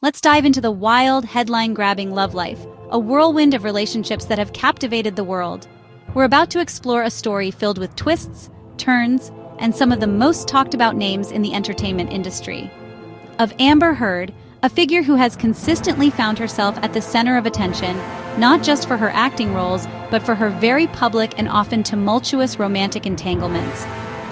let's dive into the wild, headline-grabbing love life, a whirlwind of relationships that have captivated the world. We're about to explore a story filled with twists, turns, and some of the most talked-about names in the entertainment industry. Of Amber Heard, a figure who has consistently found herself at the center of attention, not just for her acting roles, but for her very public and often tumultuous romantic entanglements.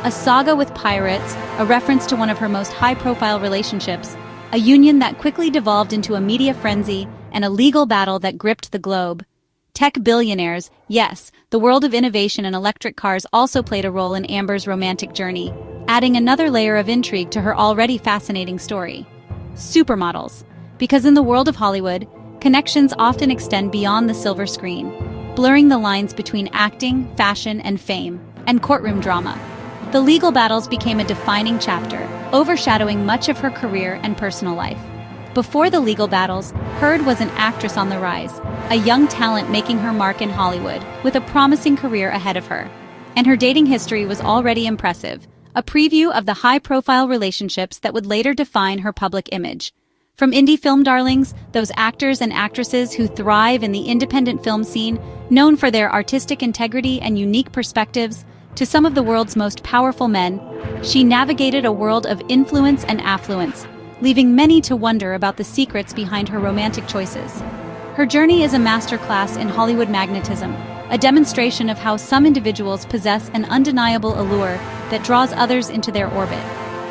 A saga with pirates, a reference to one of her most high-profile relationships, a union that quickly devolved into a media frenzy, and a legal battle that gripped the globe. Tech billionaires, yes, the world of innovation and electric cars also played a role in Amber's romantic journey, adding another layer of intrigue to her already fascinating story. Supermodels. Because in the world of Hollywood, connections often extend beyond the silver screen, blurring the lines between acting, fashion, and fame, and courtroom drama. The legal battles became a defining chapter, overshadowing much of her career and personal life. Before the legal battles, Heard was an actress on the rise, a young talent making her mark in Hollywood, with a promising career ahead of her. And her dating history was already impressive, a preview of the high-profile relationships that would later define her public image. From indie film darlings, those actors and actresses who thrive in the independent film scene, known for their artistic integrity and unique perspectives, to some of the world's most powerful men, she navigated a world of influence and affluence, leaving many to wonder about the secrets behind her romantic choices. Her journey is a masterclass in Hollywood magnetism, a demonstration of how some individuals possess an undeniable allure that draws others into their orbit.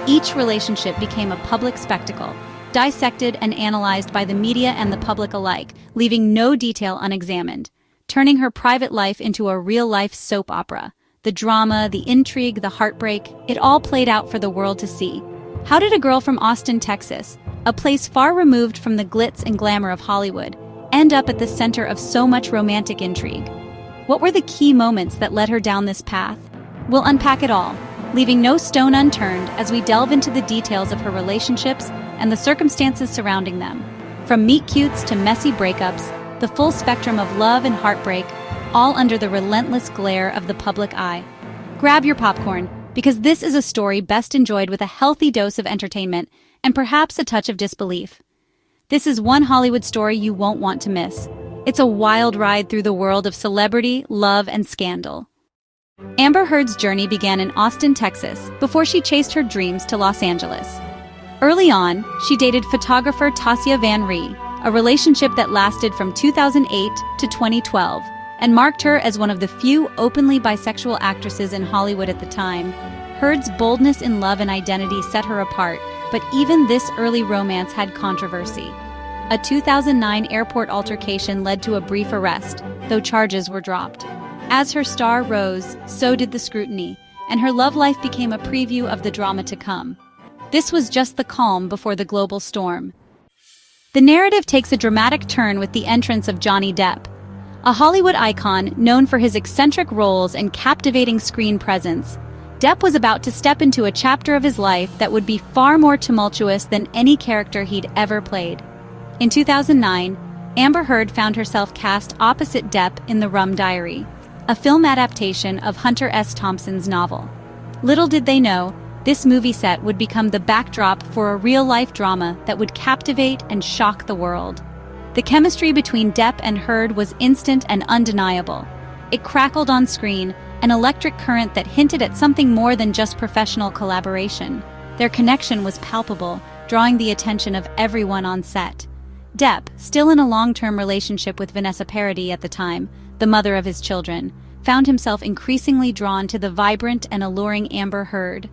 Each relationship became a public spectacle, dissected and analyzed by the media and the public alike, leaving no detail unexamined, turning her private life into a real-life soap opera. The drama, the intrigue, the heartbreak, it all played out for the world to see. How did a girl from Austin, Texas, a place far removed from the glitz and glamour of Hollywood, end up at the center of so much romantic intrigue? What were the key moments that led her down this path? We'll unpack it all, leaving no stone unturned as we delve into the details of her relationships and the circumstances surrounding them. From meet-cutes to messy breakups, the full spectrum of love and heartbreak, all under the relentless glare of the public eye. Grab your popcorn, because this is a story best enjoyed with a healthy dose of entertainment and perhaps a touch of disbelief. This is one Hollywood story you won't want to miss. It's a wild ride through the world of celebrity, love, and scandal. Amber Heard's journey began in Austin, Texas, before she chased her dreams to Los Angeles. Early on, she dated photographer Tasia Van Ree, a relationship that lasted from 2008 to 2012, and marked her as one of the few openly bisexual actresses in Hollywood at the time. Heard's boldness in love and identity set her apart, but even this early romance had controversy. A 2009 airport altercation led to a brief arrest, though charges were dropped. As her star rose, so did the scrutiny, and her love life became a preview of the drama to come. This was just the calm before the global storm. The narrative takes a dramatic turn with the entrance of Johnny Depp, a Hollywood icon known for his eccentric roles and captivating screen presence. Depp was about to step into a chapter of his life that would be far more tumultuous than any character he'd ever played. In 2009, Amber Heard found herself cast opposite Depp in The Rum Diary, a film adaptation of Hunter S. Thompson's novel. Little did they know, this movie set would become the backdrop for a real-life drama that would captivate and shock the world. The chemistry between Depp and Heard was instant and undeniable. It crackled on screen, an electric current that hinted at something more than just professional collaboration. Their connection was palpable, drawing the attention of everyone on set. Depp, still in a long-term relationship with Vanessa Paradis at the time, the mother of his children, found himself increasingly drawn to the vibrant and alluring Amber Heard.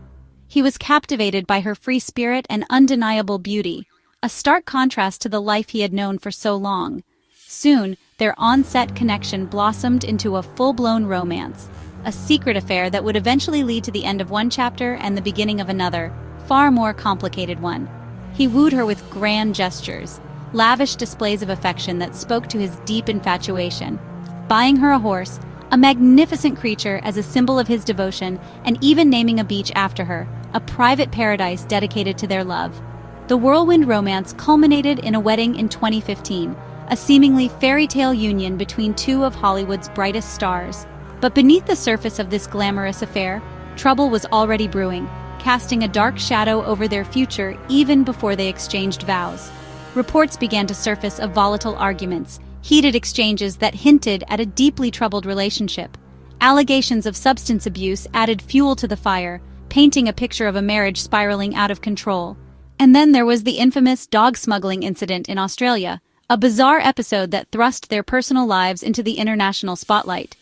He was captivated by her free spirit and undeniable beauty, a stark contrast to the life he had known for so long. Soon, their on-set connection blossomed into a full-blown romance, a secret affair that would eventually lead to the end of one chapter and the beginning of another, far more complicated one. He wooed her with grand gestures, lavish displays of affection that spoke to his deep infatuation, buying her a horse, a magnificent creature as a symbol of his devotion, and even naming a beach after her, a private paradise dedicated to their love. The whirlwind romance culminated in a wedding in 2015, a seemingly fairy tale union between two of Hollywood's brightest stars. But beneath the surface of this glamorous affair, trouble was already brewing, casting a dark shadow over their future even before they exchanged vows. reports began to surface of volatile arguments, heated exchanges that hinted at a deeply troubled relationship. Allegations of substance abuse added fuel to the fire, painting a picture of a marriage spiraling out of control. And then there was the infamous dog smuggling incident in Australia, a bizarre episode that thrust their personal lives into the international spotlight.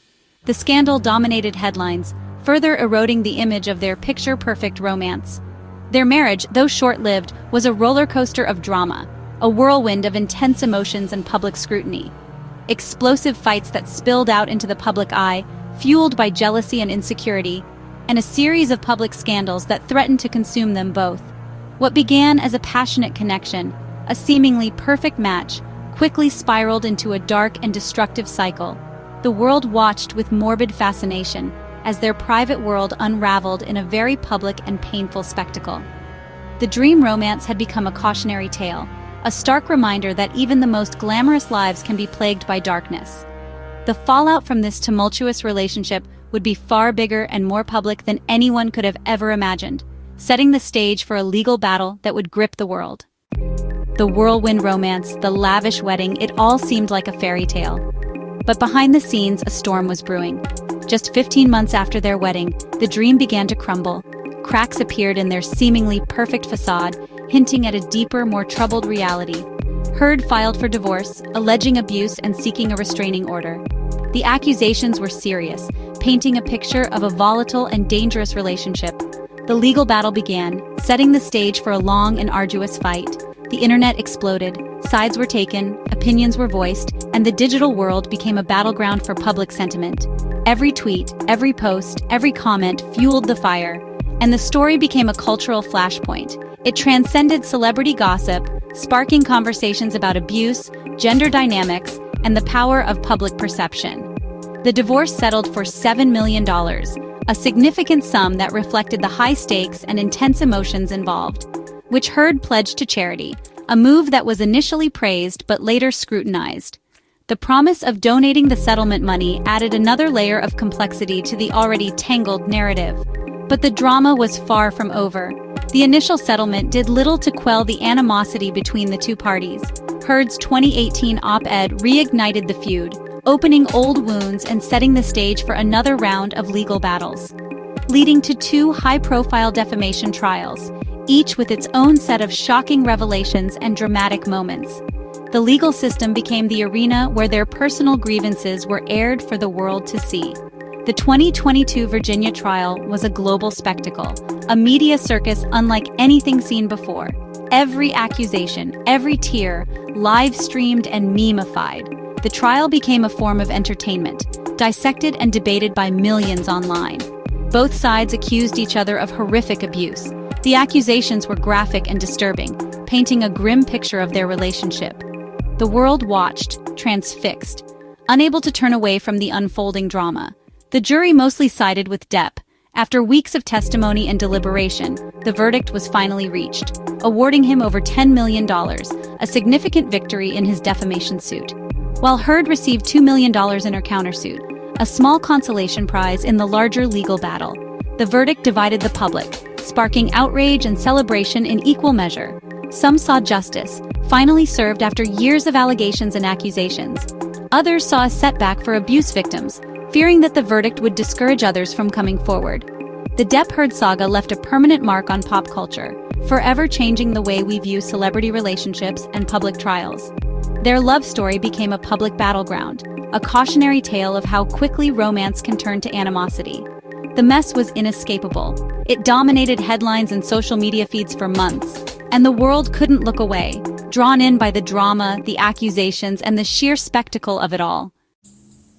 The scandal dominated headlines, further eroding the image of their picture-perfect romance. Their marriage, though short-lived, was a roller coaster of drama, a whirlwind of intense emotions and public scrutiny. Explosive fights that spilled out into the public eye, fueled by jealousy and insecurity, and a series of public scandals that threatened to consume them both. What began as a passionate connection, a seemingly perfect match, quickly spiraled into a dark and destructive cycle. The world watched with morbid fascination as their private world unraveled in a very public and painful spectacle. The dream romance had become a cautionary tale, a stark reminder that even the most glamorous lives can be plagued by darkness. The fallout from this tumultuous relationship would be far bigger and more public than anyone could have ever imagined, setting the stage for a legal battle that would grip the world. The whirlwind romance, the lavish wedding, it all seemed like a fairy tale. But behind the scenes, a storm was brewing. Just 15 months after their wedding, the dream began to crumble. Cracks appeared in their seemingly perfect facade, hinting at a deeper, more troubled reality. Heard filed for divorce, alleging abuse and seeking a restraining order. The accusations were serious, painting a picture of a volatile and dangerous relationship. The legal battle began, setting the stage for a long and arduous fight. The internet exploded, sides were taken, opinions were voiced, and the digital world became a battleground for public sentiment. Every tweet, every post, every comment fueled the fire, and the story became a cultural flashpoint. It transcended celebrity gossip, sparking conversations about abuse, gender dynamics, and the power of public perception. The divorce settled for $7 million, a significant sum that reflected the high stakes and intense emotions involved, which Heard pledged to charity, a move that was initially praised but later scrutinized. The promise of donating the settlement money added another layer of complexity to the already tangled narrative. But the drama was far from over. The initial settlement did little to quell the animosity between the two parties. Heard's 2018 op-ed reignited the feud, opening old wounds and setting the stage for another round of legal battles, leading to two high-profile defamation trials, each with its own set of shocking revelations and dramatic moments. The legal system became the arena where their personal grievances were aired for the world to see. The 2022 Virginia trial was a global spectacle, a media circus unlike anything seen before. Every accusation, every tear, live-streamed and meme-ified. The trial became a form of entertainment, dissected and debated by millions online. Both sides accused each other of horrific abuse. The accusations were graphic and disturbing, painting a grim picture of their relationship. The world watched, transfixed, unable to turn away from the unfolding drama. The jury mostly sided with Depp. After weeks of testimony and deliberation, the verdict was finally reached, awarding him over $10 million, a significant victory in his defamation suit. While Heard received $2 million in her countersuit, a small consolation prize in the larger legal battle. The verdict divided the public, sparking outrage and celebration in equal measure. Some saw justice, finally served after years of allegations and accusations. Others saw a setback for abuse victims, fearing that the verdict would discourage others from coming forward. The Depp-Heard saga left a permanent mark on pop culture, forever changing the way we view celebrity relationships and public trials. Their love story became a public battleground, a cautionary tale of how quickly romance can turn to animosity. The mess was inescapable. It dominated headlines and social media feeds for months, and the world couldn't look away, drawn in by the drama, the accusations, and the sheer spectacle of it all.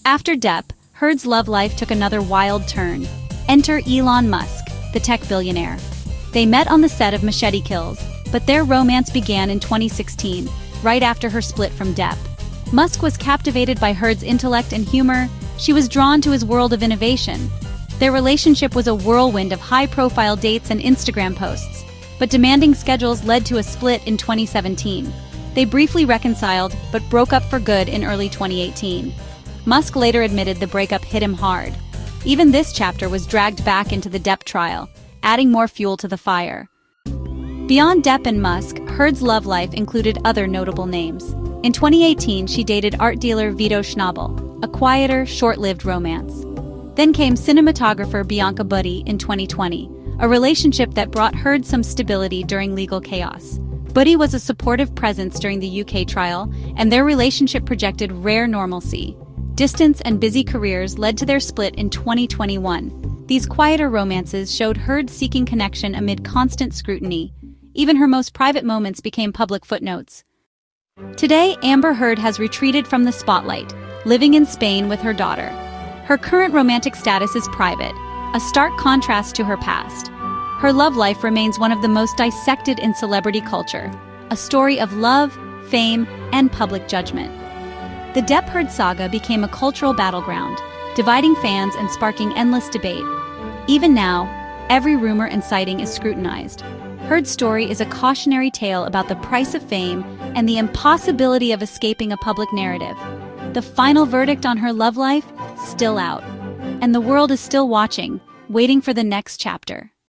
After Depp, Heard's love life took another wild turn. Enter Elon Musk, the tech billionaire. They met on the set of Machete Kills, but their romance began in 2016, right after her split from Depp. Musk was captivated by Heard's intellect and humor. She was drawn to his world of innovation. Their relationship was a whirlwind of high-profile dates and Instagram posts, but demanding schedules led to a split in 2017. They briefly reconciled, but broke up for good in early 2018. Musk later admitted the breakup hit him hard. Even this chapter was dragged back into the Depp trial, adding more fuel to the fire. Beyond Depp and Musk, Heard's love life included other notable names. In 2018, she dated art dealer Vito Schnabel, a quieter, short-lived romance. Then came cinematographer Bianca Buddy in 2020, a relationship that brought Heard some stability during legal chaos. Buddy was a supportive presence during the UK trial, and their relationship projected rare normalcy. Distance and busy careers led to their split in 2021. These quieter romances showed Heard seeking connection amid constant scrutiny. Even her most private moments became public footnotes. Today, Amber Heard has retreated from the spotlight, living in Spain with her daughter. Her current romantic status is private, a stark contrast to her past. Her love life remains one of the most dissected in celebrity culture, a story of love, fame, and public judgment. The Depp-Heard saga became a cultural battleground, dividing fans and sparking endless debate. Even now, every rumor and sighting is scrutinized. Heard's story is a cautionary tale about the price of fame and the impossibility of escaping a public narrative. The final verdict on her love life? Still out. And the world is still watching, waiting for the next chapter.